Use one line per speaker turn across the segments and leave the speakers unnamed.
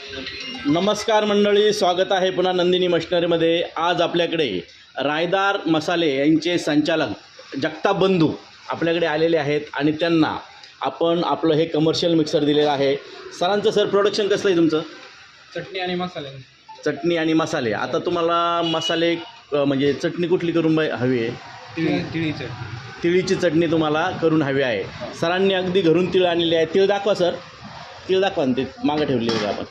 नमस्कार मंडळी, स्वागत आहे पुन्हा नंदिनी मशिनरीमध्ये। आज आपल्याकडे रायदार मसाले यांचे संचालक जगताप बंधू आपल्याकडे आलेले आहेत आणि त्यांना आपण आपलं हे कमर्शियल मिक्सर दिलेलं आहे। सरांचं सर प्रोडक्शन कसं आहे तुमचं?
चटणी आणि मसाले।
चटणी आणि मसाले। आता तुम्हाला मसाले म्हणजे चटणी कुठली करून हवी आहे?
तिळी चटणी।
तिळीची चटणी तुम्हाला करून हवी आहे। सरांनी अगदी घरून तीळ आणलेली आहे। तीळ दाखवा सर, तीळ दाखवा ना, ते मागं ठेवलेली बघा आपण।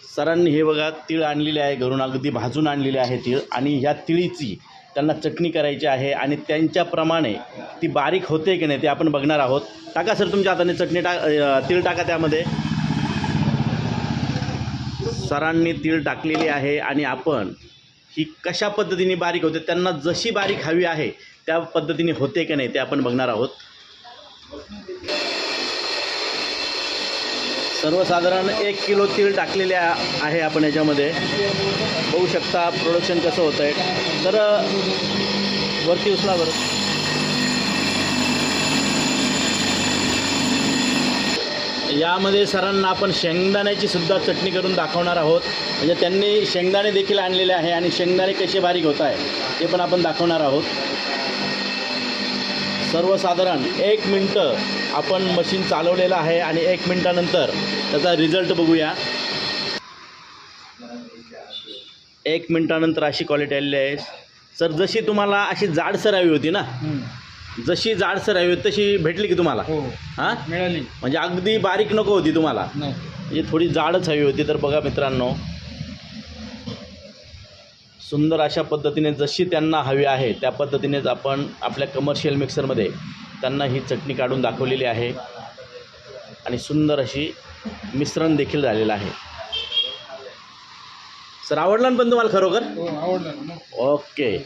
सरांनी हे बघा तीळ आणलेले आहे घरून, अगदी भाजून आणलेले आहे तीळ आणि ह्या तिळीची त्यांना चटणी करायची आहे आणि त्यांच्याप्रमाणे ती बारीक होते की नाही ते आपण बघणार आहोत। टाका सर तुमच्या हाताने चटणी तीळ टाका त्यामध्ये। सरांनी तीळ टाकलेली आहे आणि आपण ही कशा पद्धतीने बारीक होते, त्यांना जशी बारीक हवी आहे त्या पद्धतीने होते की नाही ते आपण बघणार आहोत। सर्वसाधारण 1 किलो तीळ टाकलेले आहे आपण याच्यामध्ये। बघू शकता प्रोडक्शन कसं होतं आहे। तर वरती उचला बरं। यामध्ये सरांना आपण शेंगदाण्याची सुद्धा चटणी करून दाखवणार आहोत। म्हणजे त्यांनी शेंगदाणे देखील आणलेले आहे आणि शेंगदाणे कसे बारीक होत आहे ते पण आपण दाखवणार आहोत। सर्वसाधारण 1 मिनटं आपण मशीन चालवलेलं आहे आणि 1 मिनटानंतर त्याचा रिझल्ट बघूया। 1 मिनटानंतर अशी क्वालिटी आलेली आहे। सर जशी तुम्हाला अशी जाडसर हवी होती ना, जशी जाडसर हवी होती तशी भेटली की तुम्हाला?
हो,
हां
मिळाली।
म्हणजे अगदी बारीक नको होती तुम्हाला,
नाही,
म्हणजे थोडी जाडच हवी होती। तर बघा मित्रांनो, सुंदर अशा पद्धतीने जशी त्यांना हवी आहे त्या पद्धतीनेच आपण आपल्या कमर्शियल मिक्सरमध्ये त्यांना ही चटणी काढून दाखवलेली आहे आणि सुंदर अशी मिश्रण देखील झालेलं आहे। सर आवडलं ना पण तुम्हाला खरोखर?
हो, आवडलं ना।
ओके।